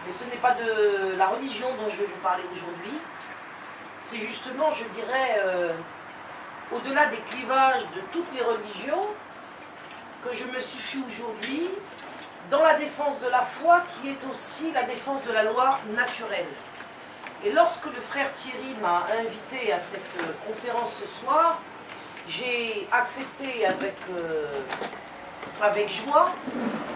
Mais ce n'est pas de la religion dont je vais vous parler aujourd'hui. C'est justement, je dirais, au-delà des clivages de toutes les religions, que je me situe aujourd'hui dans la défense de la foi qui est aussi la défense de la loi naturelle. Et lorsque le frère Thierry m'a invité à cette conférence ce soir, j'ai accepté avec joie,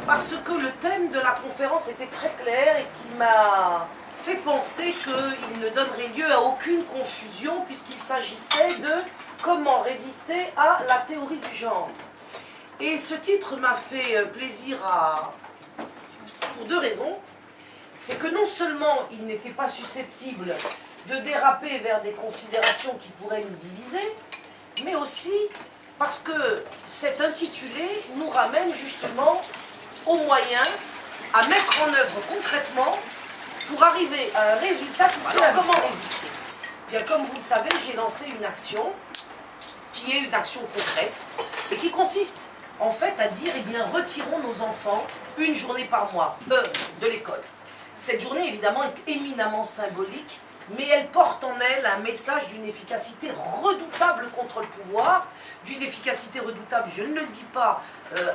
parce que le thème de la conférence était très clair et qui m'a fait penser qu'il ne donnerait lieu à aucune confusion, puisqu'il s'agissait de comment résister à la théorie du genre. Et ce titre m'a fait plaisir pour deux raisons. C'est que non seulement il n'était pas susceptible de déraper vers des considérations qui pourraient nous diviser, mais aussi parce que cet intitulé nous ramène justement aux moyens à mettre en œuvre concrètement pour arriver à un résultat qui soit comment résister. Bien, comme vous le savez, j'ai lancé une action qui est une action concrète et qui consiste en fait à dire, eh bien, retirons nos enfants une journée par mois de l'école. Cette journée, évidemment, est éminemment symbolique, mais elle porte en elle un message d'une efficacité redoutable contre le pouvoir, d'une efficacité redoutable, je ne le dis pas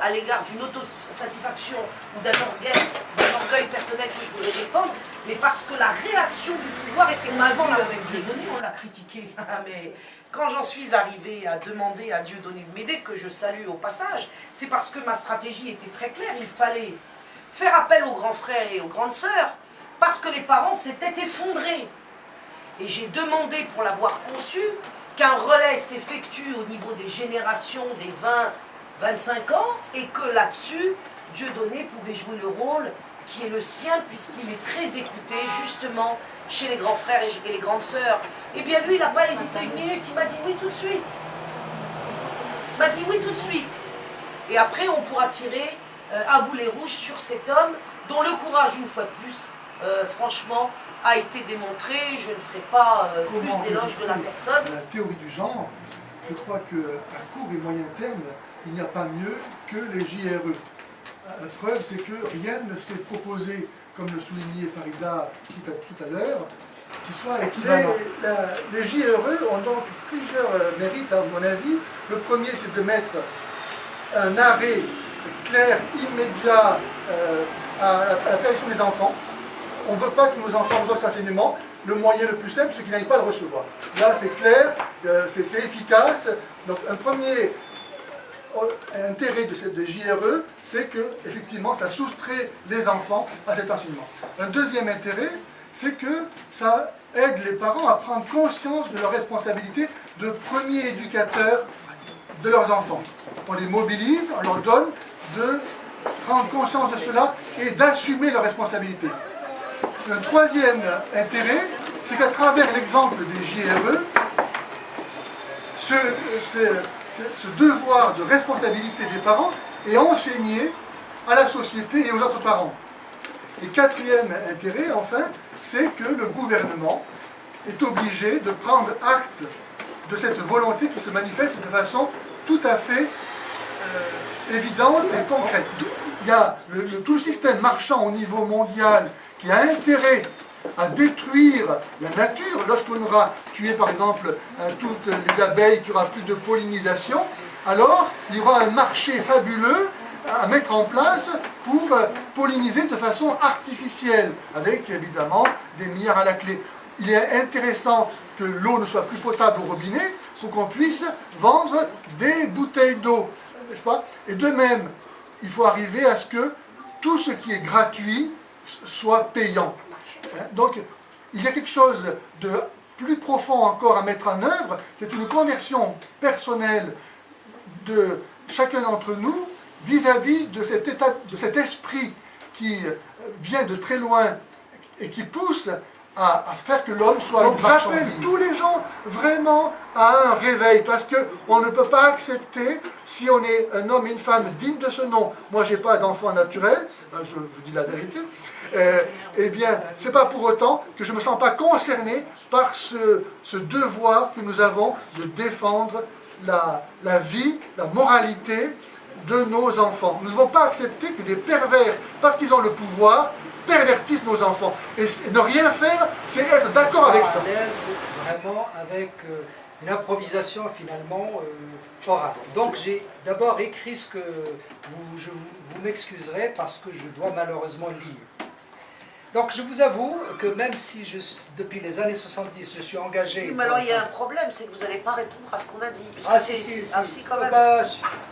à l'égard d'une autosatisfaction ou d'un orgueil personnel que je voudrais défendre, mais parce que la réaction du pouvoir, effectivement, avec Dieudonné, on l'a critiqué, mais quand j'en suis arrivé à demander à Dieudonné de m'aider, que je salue au passage, c'est parce que ma stratégie était très claire, il fallait faire appel aux grands frères et aux grandes sœurs, parce que les parents s'étaient effondrés. Et j'ai demandé, pour l'avoir conçu, qu'un relais s'effectue au niveau des générations des 20-25 ans, et que là-dessus, Dieudonné pouvait jouer le rôle qui est le sien, puisqu'il est très écouté, justement, chez les grands frères et les grandes sœurs. Eh bien, lui, il n'a pas hésité une minute, il m'a dit oui tout de suite. Il m'a dit oui tout de suite. Et après, on pourra tirer à boulet rouge sur cet homme, dont le courage, une fois de plus, franchement, a été démontré. Je ne ferai pas plus d'éloges de la personne. La théorie du genre, je crois qu'à court et moyen terme, il n'y a pas mieux que les JRE. La preuve, c'est que rien ne s'est proposé, comme le soulignait Farida tout à l'heure, qui soit équivalent. Les JRE ont donc plusieurs mérites, à mon avis. Le premier, c'est de mettre un arrêt clair, immédiat à la protection des enfants. On ne veut pas que nos enfants reçoivent cet enseignement. Le moyen le plus simple, c'est qu'ils n'aillent pas le recevoir. Là, c'est clair, c'est efficace. Donc, un premier intérêt de JRE, c'est que, effectivement, ça soustrait les enfants à cet enseignement. Un deuxième intérêt, c'est que ça aide les parents à prendre conscience de leur responsabilité de premier éducateur de leurs enfants. On les mobilise, on leur donne de prendre conscience de cela et d'assumer leurs responsabilités. Un troisième intérêt, c'est qu'à travers l'exemple des JRE, ce devoir de responsabilité des parents est enseigné à la société et aux autres parents. Et quatrième intérêt, enfin, c'est que le gouvernement est obligé de prendre acte de cette volonté qui se manifeste de façon tout à fait évidente et concrète. Il y a tout le système marchand au niveau mondial qui a intérêt à détruire la nature. Lorsqu'on aura tué par exemple toutes les abeilles, qu'il y aura plus de pollinisation, alors il y aura un marché fabuleux à mettre en place pour polliniser de façon artificielle, avec évidemment des milliards à la clé. Il est intéressant que l'eau ne soit plus potable au robinet pour qu'on puisse vendre des bouteilles d'eau, n'est-ce pas? Et de même, il faut arriver à ce que tout ce qui est gratuit soit payant. Donc, il y a quelque chose de plus profond encore à mettre en œuvre, c'est une conversion personnelle de chacun d'entre nous vis-à-vis de cet état, de cet esprit qui vient de très loin et qui pousse à faire que l'homme soit une marchandise. J'appelle tous les gens vraiment à un réveil, parce qu'on ne peut pas accepter, si on est un homme et une femme digne de ce nom, moi j'ai pas d'enfant naturel, je vous dis la vérité, eh bien c'est pas pour autant que je me sens pas concerné par ce devoir que nous avons de défendre la vie, la moralité de nos enfants. Nous ne devons pas accepter que des pervers, parce qu'ils ont le pouvoir, pervertissent nos enfants. Et ne rien faire, c'est être d'accord avec ça. À l'aise vraiment avec une improvisation finalement orale. Donc j'ai d'abord écrit ce que vous m'excuserez parce que je dois malheureusement lire. Donc je vous avoue que même si depuis les années 70 je suis engagé... Oui, mais alors il y a un problème, c'est que vous n'allez pas répondre à ce qu'on a dit. Ah si, quand même.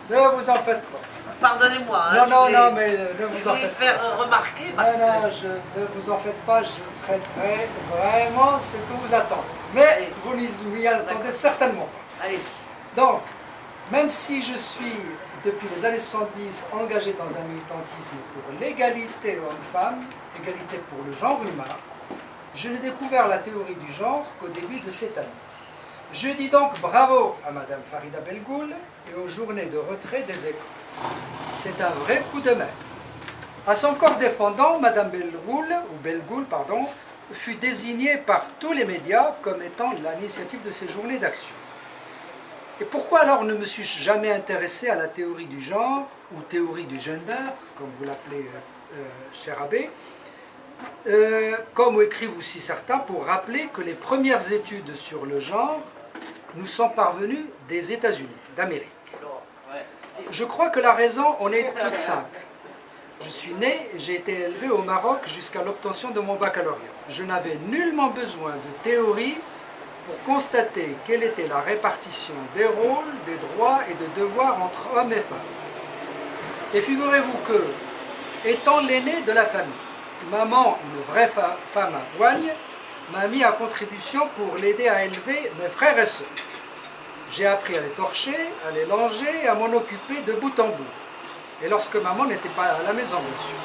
Ne vous en faites pas. Pardonnez-moi. Hein, non, mais ne vous en faites pas. Je vais faire remarquer parce que... Ne vous en faites pas, je traiterai vraiment ce que vous attendez. Mais vous n'y attendez certainement pas. Allez-y. Donc, même si je suis, depuis les années 70, engagé dans un militantisme pour l'égalité homme-femme, égalité pour le genre humain, je n'ai découvert la théorie du genre qu'au début de cette année. Je dis donc bravo à Madame Farida Belgoul et aux journées de retrait des écoles. C'est un vrai coup de maître. À son corps défendant, Madame Belgoul, fut désignée par tous les médias comme étant l'initiative de ces journées d'action. Et pourquoi alors ne me suis-je jamais intéressé à la théorie du genre, ou théorie du gender, comme vous l'appelez, cher abbé, comme écrivent aussi certains, pour rappeler que les premières études sur le genre nous sont parvenues des États-Unis, d'Amérique. Je crois que la raison en est toute simple. Je suis né, j'ai été élevé au Maroc jusqu'à l'obtention de mon baccalauréat. Je n'avais nullement besoin de théorie pour constater quelle était la répartition des rôles, des droits et de devoirs entre hommes et femmes. Et figurez-vous que, étant l'aîné de la famille, maman, une vraie femme à poigne, m'a mis à contribution pour l'aider à élever mes frères et sœurs. J'ai appris à les torcher, à les langer et à m'en occuper de bout en bout. Et lorsque maman n'était pas à la maison, bien sûr.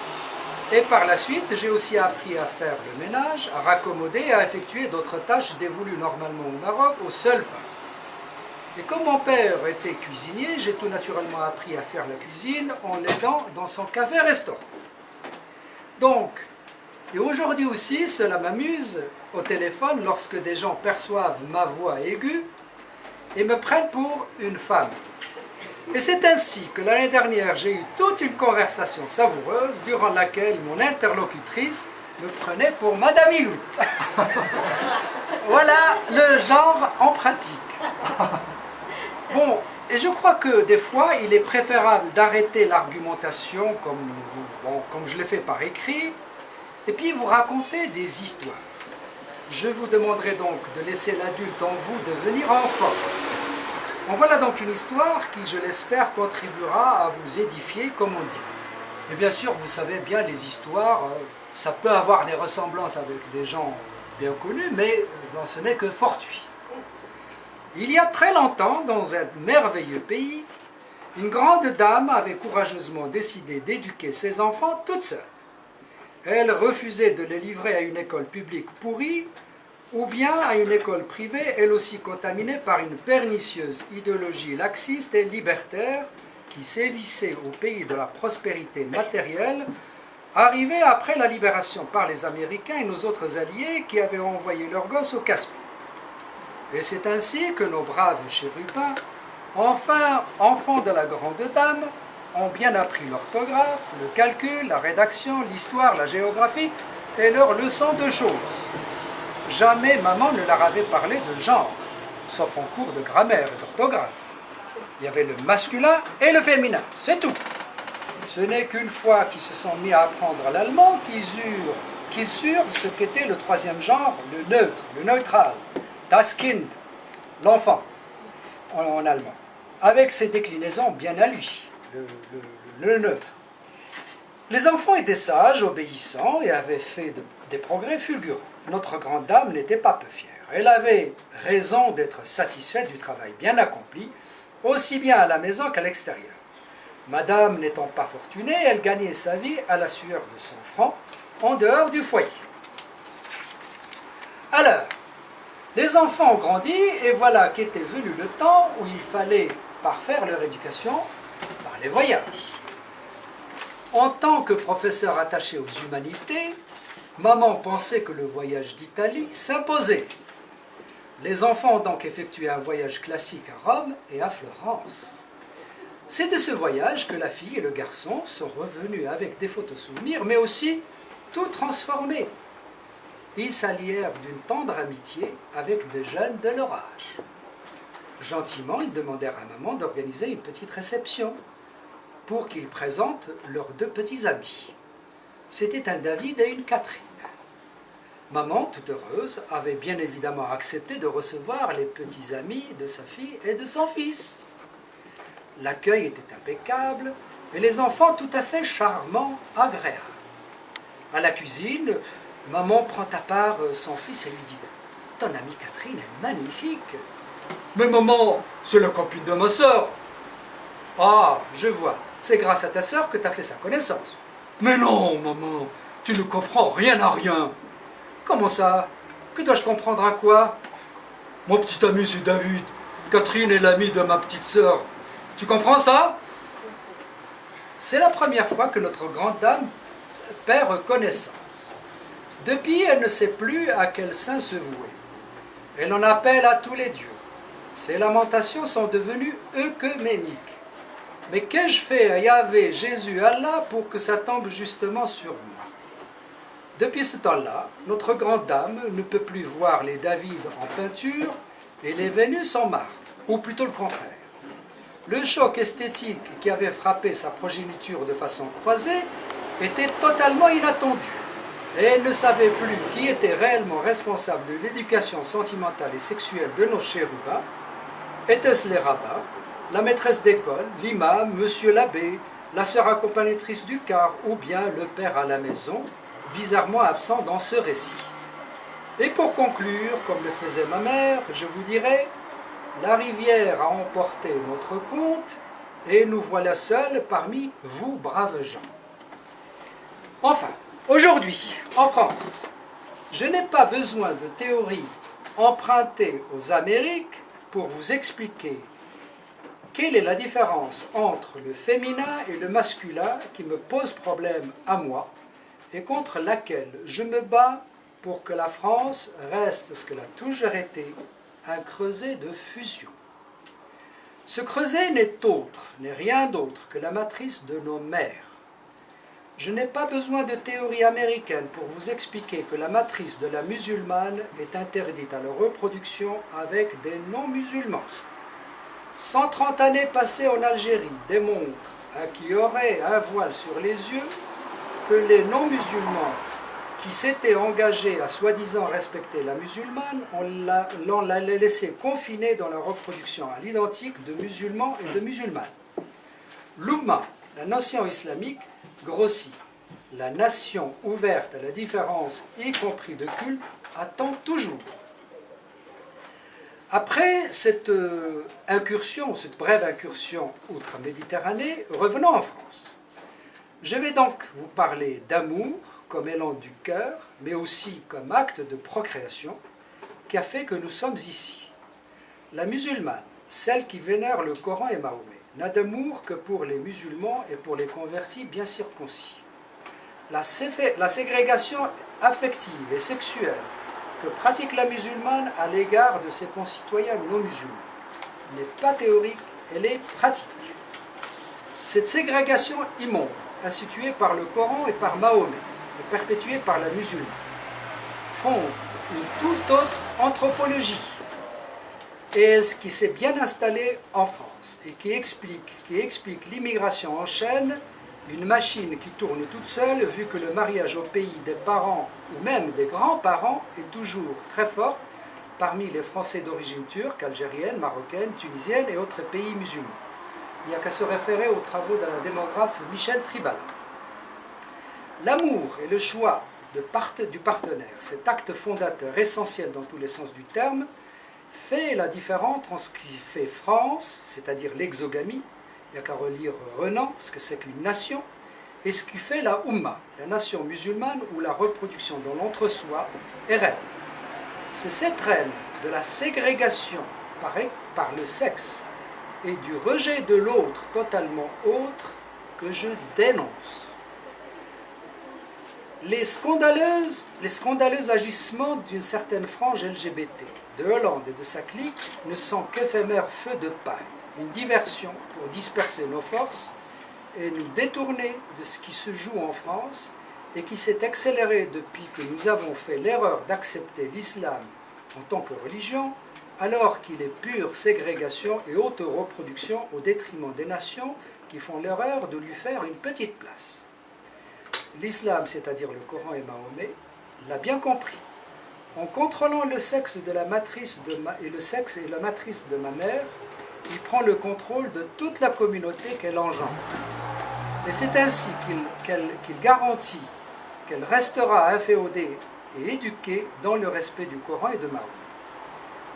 Et par la suite, j'ai aussi appris à faire le ménage, à raccommoder et à effectuer d'autres tâches dévolues normalement au Maroc aux seules femmes. Et comme mon père était cuisinier, j'ai tout naturellement appris à faire la cuisine en l'aidant dans son café-restaurant. Donc, et aujourd'hui aussi, cela m'amuse au téléphone lorsque des gens perçoivent ma voix aiguë et me prennent pour une femme. Et c'est ainsi que l'année dernière, j'ai eu toute une conversation savoureuse durant laquelle mon interlocutrice me prenait pour Madame Ilout. Voilà le genre en pratique. Bon, et je crois que des fois, il est préférable d'arrêter l'argumentation comme je l'ai fait par écrit, et puis vous raconter des histoires. Je vous demanderai donc de laisser l'adulte en vous devenir enfant. En voilà donc une histoire qui, je l'espère, contribuera à vous édifier, comme on dit. Et bien sûr, vous savez bien, les histoires, ça peut avoir des ressemblances avec des gens bien connus, mais ce n'est que fortuit. Il y a très longtemps, dans un merveilleux pays, une grande dame avait courageusement décidé d'éduquer ses enfants toute seule. Elle refusait de les livrer à une école publique pourrie, ou bien à une école privée, elle aussi contaminée par une pernicieuse idéologie laxiste et libertaire qui sévissait au pays de la prospérité matérielle, arrivée après la libération par les Américains et nos autres alliés qui avaient envoyé leurs gosses au Casse-Pied. Et c'est ainsi que nos braves chérubins, enfin enfants de la grande dame, ont bien appris l'orthographe, le calcul, la rédaction, l'histoire, la géographie et leurs leçons de choses. Jamais maman ne leur avait parlé de genre, sauf en cours de grammaire et d'orthographe. Il y avait le masculin et le féminin, c'est tout. Ce n'est qu'une fois qu'ils se sont mis à apprendre l'allemand qu'ils surent ce qu'était le troisième genre, le neutre, le neutral, das Kind, l'enfant, en allemand, avec ses déclinaisons bien à lui, le neutre. Les enfants étaient sages, obéissants et avaient fait des progrès fulgurants. Notre grande dame n'était pas peu fière. Elle avait raison d'être satisfaite du travail bien accompli, aussi bien à la maison qu'à l'extérieur. Madame n'étant pas fortunée, elle gagnait sa vie à la sueur de son front, en dehors du foyer. Alors, les enfants ont grandi et voilà qu'était venu le temps où il fallait parfaire leur éducation par les voyages. En tant que professeur attaché aux humanités, maman pensait que le voyage d'Italie s'imposait. Les enfants ont donc effectué un voyage classique à Rome et à Florence. C'est de ce voyage que la fille et le garçon sont revenus avec des photos souvenirs, mais aussi tout transformé. Ils s'allièrent d'une tendre amitié avec des jeunes de leur âge. Gentiment, ils demandèrent à maman d'organiser une petite réception pour qu'ils présentent leurs 2 petits amis. C'était un David et une Catherine. Maman, toute heureuse, avait bien évidemment accepté de recevoir les petits amis de sa fille et de son fils. L'accueil était impeccable et les enfants tout à fait charmants, agréables. À la cuisine, maman prend à part son fils et lui dit « Ton amie Catherine est magnifique !»« Mais maman, c'est la copine de ma sœur !»« Ah, je vois, c'est grâce à ta sœur que tu as fait sa connaissance. »« Mais non, maman, tu ne comprends rien à rien. »« Comment ça? Que dois-je comprendre à quoi? »« Mon petit ami, c'est David. Catherine est l'amie de ma petite sœur. Tu comprends ça? » C'est la première fois que notre grande dame perd connaissance. Depuis, elle ne sait plus à quel saint se vouer. Elle en appelle à tous les dieux. Ses lamentations sont devenues œcuméniques. Mais qu'ai-je fait à Yahvé, Jésus, Allah, pour que ça tombe justement sur moi? Depuis ce temps-là, notre grande dame ne peut plus voir les David en peinture et les Vénus en marbre, ou plutôt le contraire. Le choc esthétique qui avait frappé sa progéniture de façon croisée était totalement inattendu. Et elle ne savait plus qui était réellement responsable de l'éducation sentimentale et sexuelle de nos chérubins. Était-ce les rabbins, la maîtresse d'école, l'imam, monsieur l'abbé, la sœur accompagnatrice du car, ou bien le père à la maison, bizarrement absent dans ce récit? Et pour conclure, comme le faisait ma mère, je vous dirai: la rivière a emporté notre conte, et nous voilà seuls parmi vous, braves gens. Enfin, aujourd'hui, en France, je n'ai pas besoin de théories empruntées aux Amériques pour vous expliquer quelle est la différence entre le féminin et le masculin qui me pose problème à moi et contre laquelle je me bats pour que la France reste ce qu'elle a toujours été, un creuset de fusion. Ce creuset n'est rien d'autre que la matrice de nos mères. Je n'ai pas besoin de théorie américaine pour vous expliquer que la matrice de la musulmane est interdite à la reproduction avec des non-musulmans. 130 années passées en Algérie démontrent à qui aurait un voile sur les yeux que les non-musulmans qui s'étaient engagés à soi-disant respecter la musulmane, on l'a laissé confiner dans la reproduction à l'identique de musulmans et de musulmanes. L'Oumma, la nation islamique, grossit. La nation ouverte à la différence, y compris de culte, attend toujours. Après cette incursion, cette brève incursion outre-Méditerranée, revenons en France. Je vais donc vous parler d'amour comme élan du cœur, mais aussi comme acte de procréation qui a fait que nous sommes ici. La musulmane, celle qui vénère le Coran et Mahomet, n'a d'amour que pour les musulmans et pour les convertis bien circoncis. La ségrégation affective et sexuelle que pratique la musulmane à l'égard de ses concitoyens non musulmans n'est pas théorique, elle est pratique. Cette ségrégation immonde, instituée par le Coran et par Mahomet, et perpétuée par la musulmane, fonde une toute autre anthropologie. Et ce qui s'est bien installé en France et qui explique l'immigration en chaîne, une machine qui tourne toute seule, vu que le mariage au pays des parents ou même des grands-parents est toujours très fort parmi les Français d'origine turque, algérienne, marocaine, tunisienne et autres pays musulmans. Il n'y a qu'à se référer aux travaux de la démographe Michel Tribala. L'amour et le choix du partenaire, cet acte fondateur essentiel dans tous les sens du terme, fait la différence entre ce qui fait France, c'est-à-dire l'exogamie, il n'y a qu'à relire Renan, ce que c'est qu'une nation, et ce qui fait la Oumma, la nation musulmane où la reproduction dans l'entre-soi est reine. C'est cette reine de la ségrégation par le sexe et du rejet de l'autre totalement autre que je dénonce. Les scandaleux agissements d'une certaine frange LGBT, de Hollande et de sa clique, ne sont qu'éphémères feux de paille, une diversion pour disperser nos forces et nous détourner de ce qui se joue en France et qui s'est accélérée depuis que nous avons fait l'erreur d'accepter l'islam en tant que religion, alors qu'il est pure ségrégation et haute reproduction au détriment des nations qui font l'erreur de lui faire une petite place. L'islam, c'est-à-dire le Coran et Mahomet, l'a bien compris. En contrôlant le sexe de la matrice et le sexe et la matrice de ma mère, il prend le contrôle de toute la communauté qu'elle engendre. Et c'est ainsi qu'il garantit qu'elle restera inféodée et éduquée dans le respect du Coran et de Mahomet.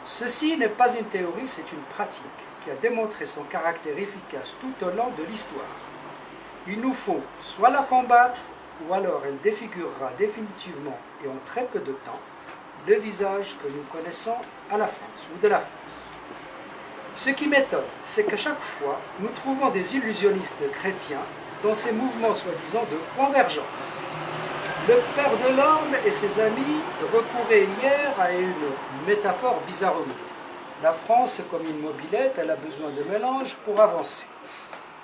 Ceci n'est pas une théorie, c'est une pratique qui a démontré son caractère efficace tout au long de l'histoire. Il nous faut soit la combattre, ou alors elle défigurera définitivement et en très peu de temps le visage que nous connaissons à la France ou de la France. Ce qui m'étonne, c'est que chaque fois, nous trouvons des illusionnistes chrétiens dans ces mouvements soi-disant de convergence. Le père de l'homme et ses amis recouraient hier à une métaphore bizarroïde. La France, comme une mobilette, elle a besoin de mélange pour avancer.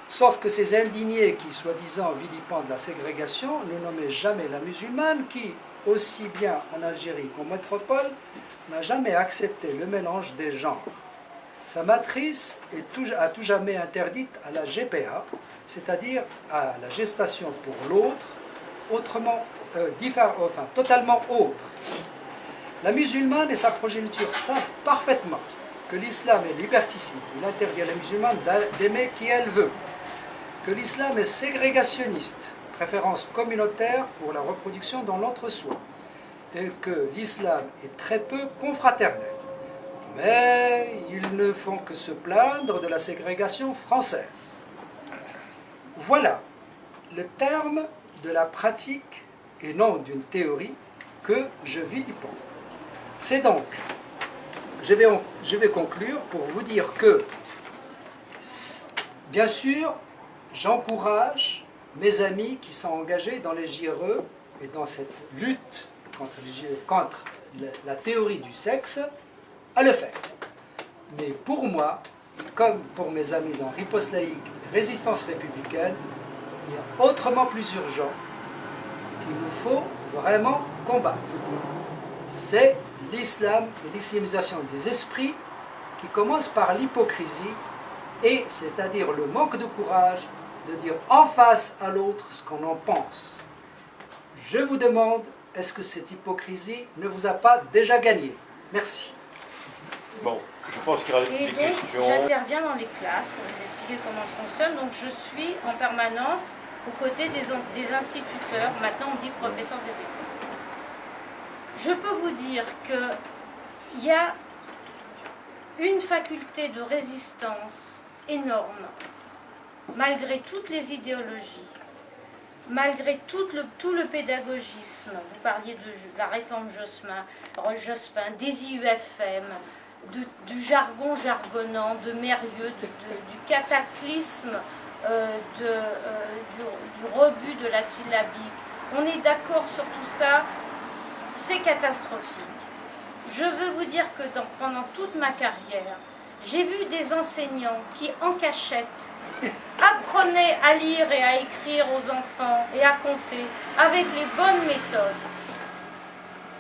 Sauf que ces indignés qui, soi-disant, vilipendent la ségrégation, ne nommaient jamais la musulmane qui, aussi bien en Algérie qu'en métropole, n'a jamais accepté le mélange des genres. Sa matrice est à tout jamais interdite à la GPA, c'est-à-dire à la gestation pour l'autre, totalement autre. La musulmane et sa progéniture savent parfaitement que l'islam est liberticide. Il interdit à la musulmane d'aimer qui elle veut. Que l'islam est ségrégationniste, préférence communautaire pour la reproduction dans l'entre-soi. Et que l'islam est très peu confraternel. Mais ils ne font que se plaindre de la ségrégation française. Voilà le terme de la pratique et non d'une théorie que je vilipende. C'est donc, je vais conclure pour vous dire que, bien sûr, j'encourage mes amis qui sont engagés dans les JRE et dans cette lutte contre la théorie du sexe à le faire. Mais pour moi, comme pour mes amis dans Riposte laïque, Résistance républicaine, il y a autrement plus urgent qu'il nous faut vraiment combattre. C'est l'islam et l'islamisation des esprits qui commence par l'hypocrisie, et c'est-à-dire le manque de courage de dire en face à l'autre ce qu'on en pense. Je vous demande, est-ce que cette hypocrisie ne vous a pas déjà gagné? Merci. Bon, je pense qu'il y aura des questions. J'interviens dans les classes pour vous expliquer comment je fonctionne. Donc je suis en permanence aux côtés des instituteurs, maintenant on dit professeurs des écoles. Je peux vous dire qu'il y a une faculté de résistance énorme, malgré toutes les idéologies, malgré tout le pédagogisme. Vous parliez de la réforme Jospin, des IUFM, du jargon jargonnant, de Mérieux, du cataclysme, du rebut de la syllabique. On est d'accord sur tout ça, c'est catastrophique. Je veux vous dire que pendant toute ma carrière, j'ai vu des enseignants qui, en cachette, apprenaient à lire et à écrire aux enfants et à compter avec les bonnes méthodes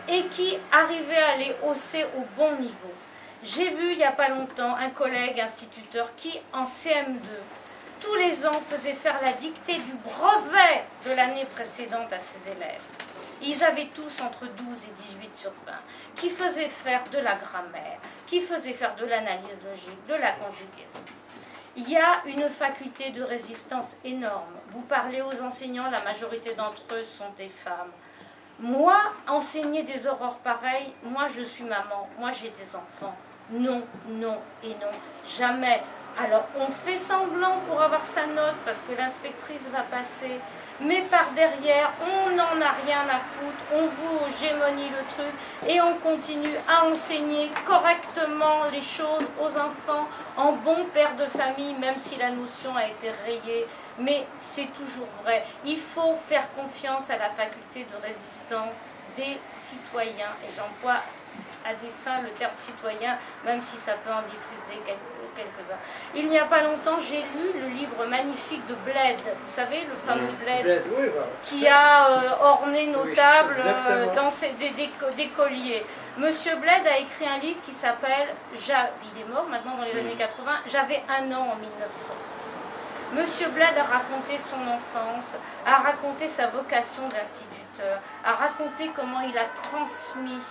et qui arrivaient à les hausser au bon niveau. J'ai vu il n'y a pas longtemps un collègue instituteur qui, en CM2, tous les ans faisait faire la dictée du brevet de l'année précédente à ses élèves. Ils avaient tous entre 12 et 18 sur 20, qui faisaient faire de la grammaire, qui faisaient faire de l'analyse logique, de la conjugaison. Il y a une faculté de résistance énorme. Vous parlez aux enseignants, la majorité d'entre eux sont des femmes. Moi, enseigner des horreurs pareilles, moi je suis maman, moi j'ai des enfants. Non, non et non, jamais. Alors on fait semblant pour avoir sa note parce que l'inspectrice va passer, mais par derrière, on n'en a rien à foutre, on vous hégémonie le truc et on continue à enseigner correctement les choses aux enfants en bon père de famille, même si la notion a été rayée. Mais c'est toujours vrai. Il faut faire confiance à la faculté de résistance des citoyens, et j'emploie à dessein le terme citoyen, même si ça peut en défriser quelques-uns. Il n'y a pas longtemps, j'ai lu le livre magnifique de Bled, vous savez, le fameux Bled, Oui, voilà. qui a orné nos tables exactement. dans des colliers. Monsieur Bled a écrit un livre qui s'appelle, il est mort maintenant dans les années 80, J'avais 1 an en 1900. Monsieur Bled a raconté son enfance, a raconté sa vocation d'instituteur, a raconté comment il a transmis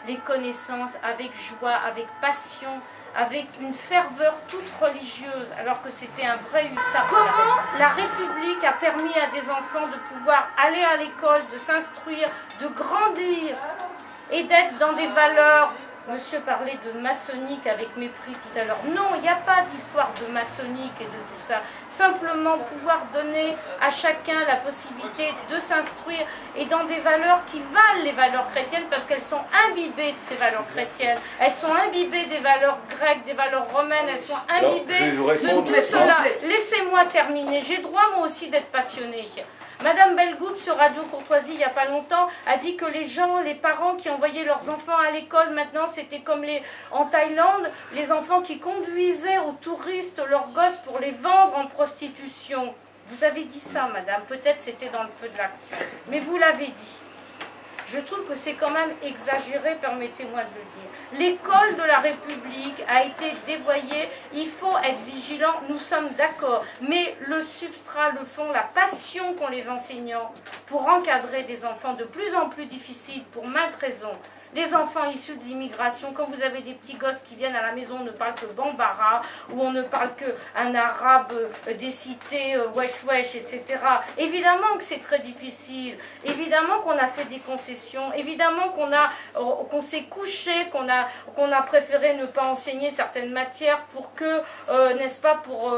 les connaissances avec joie, avec passion, avec une ferveur toute religieuse, alors que c'était un vrai hussard. Comment la République a permis à des enfants de pouvoir aller à l'école, de s'instruire, de grandir et d'être dans des valeurs. Monsieur parlait de maçonnique avec mépris tout à l'heure. Non, il n'y a pas d'histoire de maçonnique et de tout ça. Simplement pouvoir donner à chacun la possibilité de s'instruire et dans des valeurs qui valent les valeurs chrétiennes parce qu'elles sont imbibées de ces valeurs chrétiennes. Elles sont imbibées des valeurs grecques, des valeurs romaines, elles sont imbibées de tout cela. Laissez-moi terminer. J'ai droit moi aussi d'être passionnée. Madame Belgoup, sur Radio Courtoisie, il n'y a pas longtemps, a dit que les parents qui envoyaient leurs enfants à l'école, maintenant, c'était comme en Thaïlande, les enfants qui conduisaient aux touristes leurs gosses pour les vendre en prostitution. Vous avez dit ça, madame. Peut-être c'était dans le feu de l'action. Mais vous l'avez dit. Je trouve que c'est quand même exagéré, permettez-moi de le dire. L'école de la République a été dévoyée, il faut être vigilant, nous sommes d'accord. Mais le substrat, le fond, la passion qu'ont les enseignants pour encadrer des enfants de plus en plus difficiles pour maintes raisons. Les enfants issus de l'immigration, quand vous avez des petits gosses qui viennent à la maison, on ne parle que bambara, ou on ne parle qu'un arabe des cités, wesh wesh, etc. Évidemment que c'est très difficile, évidemment qu'on a fait des concessions, évidemment qu'on s'est couché, qu'on a préféré ne pas enseigner certaines matières pour que, n'est-ce pas, pour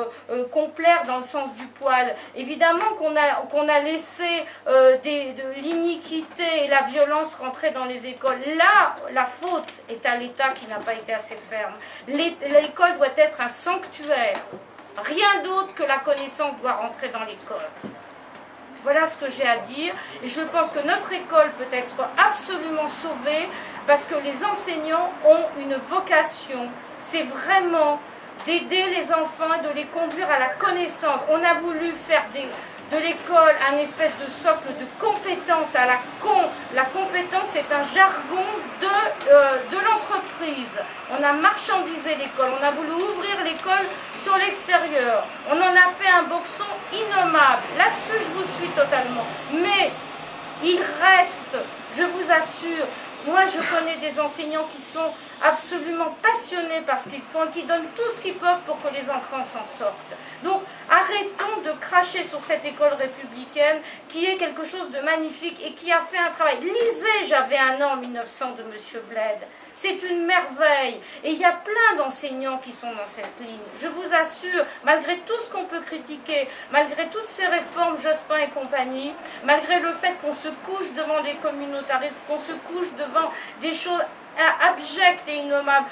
complaire dans le sens du poil. Évidemment qu'on a laissé de l'iniquité et la violence rentrer dans les écoles. Là, la faute est à l'État qui n'a pas été assez ferme. L'école doit être un sanctuaire. Rien d'autre que la connaissance doit rentrer dans l'école. Voilà ce que j'ai à dire. Et je pense que notre école peut être absolument sauvée parce que les enseignants ont une vocation. C'est vraiment d'aider les enfants et de les conduire à la connaissance. On a voulu faire de l'école un espèce de socle de compétences à la con. La compétence, c'est un jargon de l'entreprise. On a marchandisé l'école, on a voulu ouvrir l'école sur l'extérieur. On en a fait un boxon innommable. Là-dessus, je vous suis totalement. Mais il reste, je vous assure, moi je connais des enseignants qui sont absolument passionnés par ce qu'ils font et qui donnent tout ce qu'ils peuvent pour que les enfants s'en sortent. Donc arrêtons de cracher sur cette école républicaine qui est quelque chose de magnifique et qui a fait un travail. Lisez J'avais 1 an en 1900 de M. Bled. C'est une merveille. Et il y a plein d'enseignants qui sont dans cette ligne. Je vous assure, malgré tout ce qu'on peut critiquer, malgré toutes ces réformes Jospin et compagnie, malgré le fait qu'on se couche devant les communautaristes, qu'on se couche devant des choses abjectes et innommables.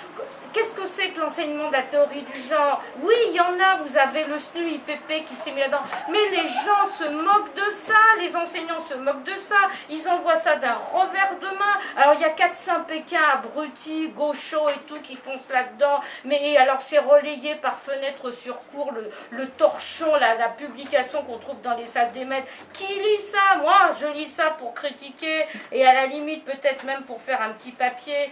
Qu'est-ce que c'est que l'enseignement de la théorie du genre? Oui, il y en a, vous avez le SNU-IPP qui s'est mis là-dedans, mais les gens se moquent de ça, les enseignants se moquent de ça, ils envoient ça d'un revers de main. Alors il y a 4-5 Pékins abrutis, gauchos et tout qui foncent là-dedans, mais alors c'est relayé par fenêtre sur cours, le torchon, la publication qu'on trouve dans les salles des maîtres. Qui lit ça? Moi, je lis ça pour critiquer et à la limite peut-être même pour faire un petit papier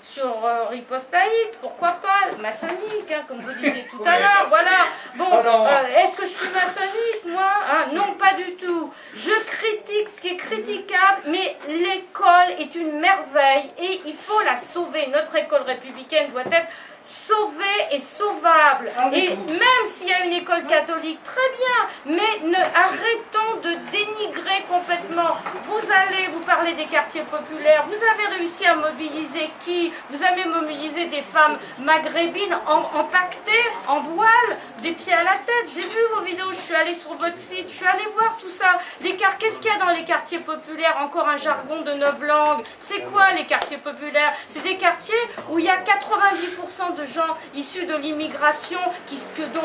sur riposte laïque. Pourquoi pas, maçonnique, comme vous disiez tout à l'heure, voilà. Bon, est-ce que je suis maçonnique, moi? Non, pas du tout. Je critique ce qui est critiquable, mais l'école est une merveille et il faut la sauver. Notre école républicaine doit être sauvée et sauvable. Et même s'il y a une école catholique, très bien, mais arrêtons de dénigrer complètement. Vous parlez des quartiers populaires, vous avez réussi à mobiliser qui? Vous avez mobilisé des femmes maghrébines empaquetées, en voile, des pieds à la tête. J'ai vu vos vidéos, je suis allée sur votre site, je suis allée voir tout ça. Les quartiers Alors qu'est-ce qu'il y a dans les quartiers populaires? Encore un jargon de 9 langues. C'est quoi les quartiers populaires? C'est des quartiers où il y a 90% de gens issus de l'immigration,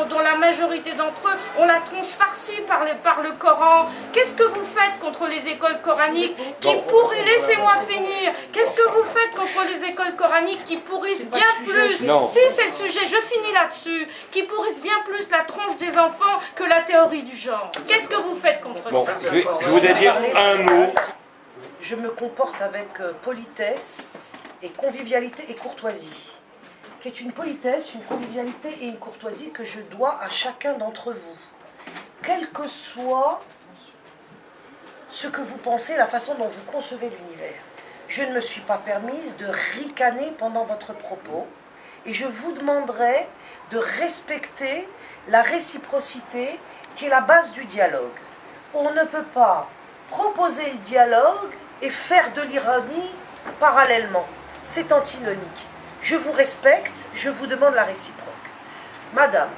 dont la majorité d'entre eux ont la tronche farcie par le Coran. Qu'est-ce que vous faites contre les écoles coraniques qui pourrissent? Laissez-moi finir. Qu'est-ce que vous faites contre les écoles coraniques qui pourrissent bien plus? Non. Si, c'est le sujet, je finis là-dessus. Qui pourrissent bien plus la tronche des enfants que la théorie du genre. Qu'est-ce que vous faites contre Bon, ça? je voudrais dire un mot. Je me comporte avec politesse et convivialité et courtoisie, qui est une politesse, une convivialité et une courtoisie que je dois à chacun d'entre vous. Quel que soit ce que vous pensez, la façon dont vous concevez l'univers. Je ne me suis pas permise de ricaner pendant votre propos et je vous demanderai de respecter la réciprocité qui est la base du dialogue. On ne peut pas proposer le dialogue et faire de l'ironie parallèlement. C'est antinomique. Je vous respecte, je vous demande la réciproque. Madame,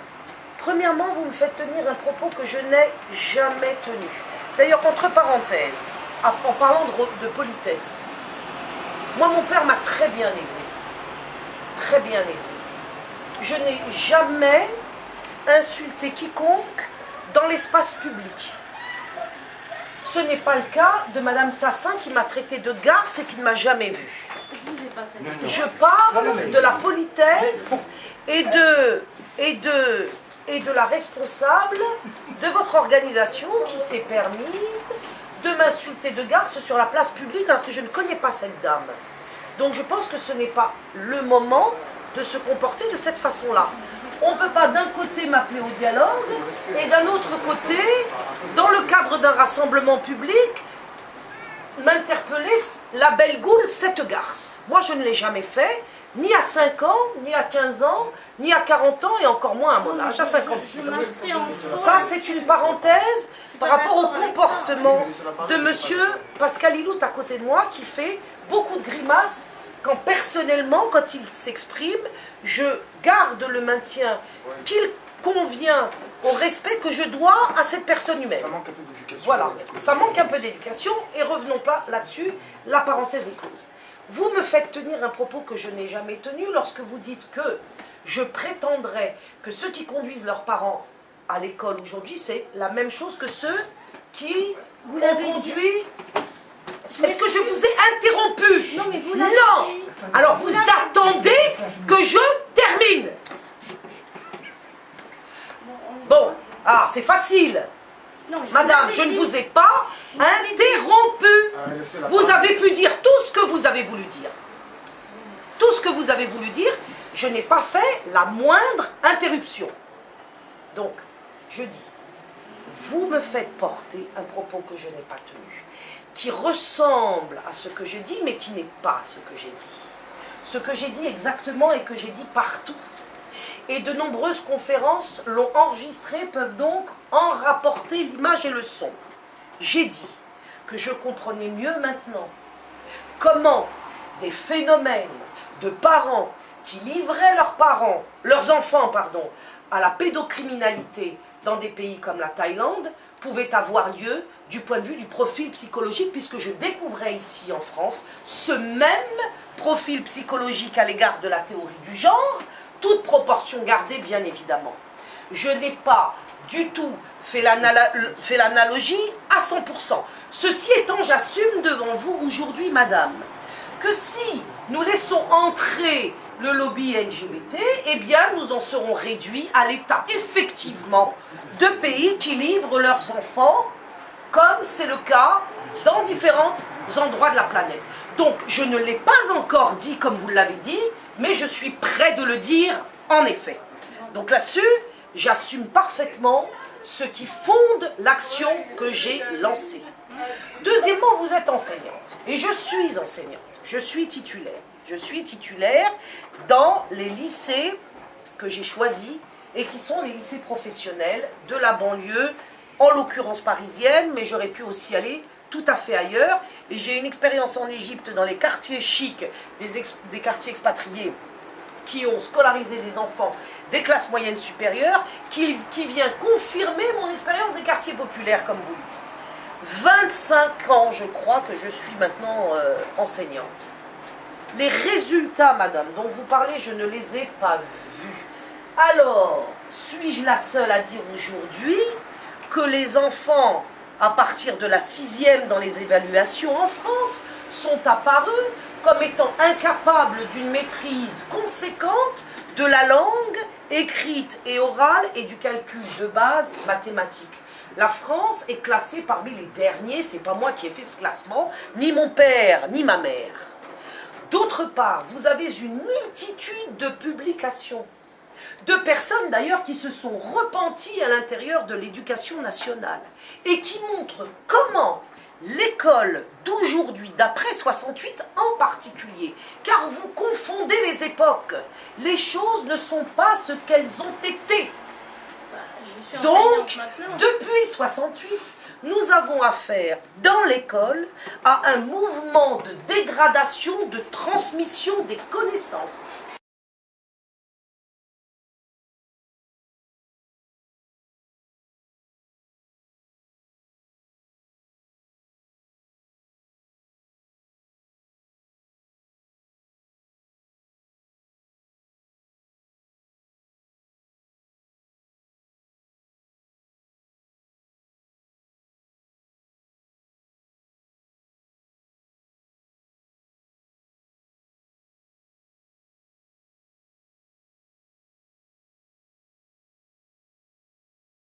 premièrement, vous me faites tenir un propos que je n'ai jamais tenu. D'ailleurs, entre parenthèses, en parlant de politesse, moi, mon père m'a très bien élevé. Très bien élevé. Je n'ai jamais insulté quiconque dans l'espace public. Ce n'est pas le cas de Madame Tassin qui m'a traité de garce et qui ne m'a jamais vue. Je parle de la politesse et de la responsable de votre organisation qui s'est permise de m'insulter de garce sur la place publique alors que je ne connais pas cette dame. Donc je pense que ce n'est pas le moment de se comporter de cette façon-là. On ne peut pas d'un côté m'appeler au dialogue et d'un autre côté, dans le cadre d'un rassemblement public, m'interpeller la belle goule cette garce. Moi je ne l'ai jamais fait, ni à 5 ans, ni à 15 ans, ni à 40 ans et encore moins à mon âge, à 56 ans. Ça c'est une parenthèse par rapport au comportement de monsieur Pascal Ilout à côté de moi qui fait beaucoup de grimaces quand personnellement, quand il s'exprime, je garde le maintien qu'il convient au respect que je dois à cette personne humaine. Ça manque un peu d'éducation. Voilà, ça manque un peu d'éducation et revenons pas là-dessus, la parenthèse est close. Vous me faites tenir un propos que je n'ai jamais tenu lorsque vous dites que je prétendrais que ceux qui conduisent leurs parents à l'école aujourd'hui, c'est la même chose que ceux qui ont conduit... Est-ce que je vous ai interrompu? Non, mais vous l'avez Non. dit. Alors vous attendez que je termine. Bon, ah, c'est facile. Non, je Madame, l'avais je ne dit. vous ai pas interrompu. laissez-la Vous parole. avez pu dire tout ce que vous avez voulu dire. Tout ce que vous avez voulu dire, je n'ai pas fait la moindre interruption. Donc, je dis, vous me faites porter un propos que je n'ai pas tenu, qui ressemble à ce que j'ai dit, mais qui n'est pas ce que j'ai dit. Ce que j'ai dit exactement et que j'ai dit partout. Et de nombreuses conférences l'ont enregistré, peuvent donc en rapporter l'image et le son. J'ai dit que je comprenais mieux maintenant comment des phénomènes de parents qui livraient leurs enfants, à la pédocriminalité dans des pays comme la Thaïlande, pouvaient avoir lieu du point de vue du profil psychologique, puisque je découvrais ici en France ce même profil psychologique à l'égard de la théorie du genre, toute proportion gardée bien évidemment. Je n'ai pas du tout fait l'analogie à 100%. Ceci étant, j'assume devant vous aujourd'hui, madame, que si nous laissons entrer le lobby LGBT, eh bien nous en serons réduits à l'état effectivement de pays qui livrent leurs enfants, comme c'est le cas dans différents endroits de la planète. Donc je ne l'ai pas encore dit comme vous l'avez dit, mais je suis prêt de le dire en effet. Donc là-dessus, j'assume parfaitement ce qui fonde l'action que j'ai lancée. Deuxièmement, vous êtes enseignante, et je suis enseignante, je suis titulaire. Je suis titulaire dans les lycées que j'ai choisis et qui sont les lycées professionnels de la banlieue, en l'occurrence parisienne, mais j'aurais pu aussi aller tout à fait ailleurs. Et j'ai une expérience en Égypte dans les quartiers chics, des quartiers expatriés qui ont scolarisé des enfants des classes moyennes supérieures, qui vient confirmer mon expérience des quartiers populaires, comme vous le dites. 25 ans, je crois, que je suis maintenant enseignante. Les résultats, madame, dont vous parlez, je ne les ai pas vus. Alors, suis-je la seule à dire aujourd'hui que les enfants, à partir de la 6e dans les évaluations en France, sont apparus comme étant incapables d'une maîtrise conséquente de la langue écrite et orale et du calcul de base mathématique. La France est classée parmi les derniers, c'est pas moi qui ai fait ce classement, ni mon père, ni ma mère. D'autre part, vous avez une multitude de publications, de personnes d'ailleurs qui se sont repenties à l'intérieur de l'éducation nationale et qui montrent comment l'école d'aujourd'hui, d'après 68 en particulier, car vous confondez les époques, les choses ne sont pas ce qu'elles ont été. Donc, depuis 68, nous avons affaire dans l'école à un mouvement de dégradation, de transmission des connaissances.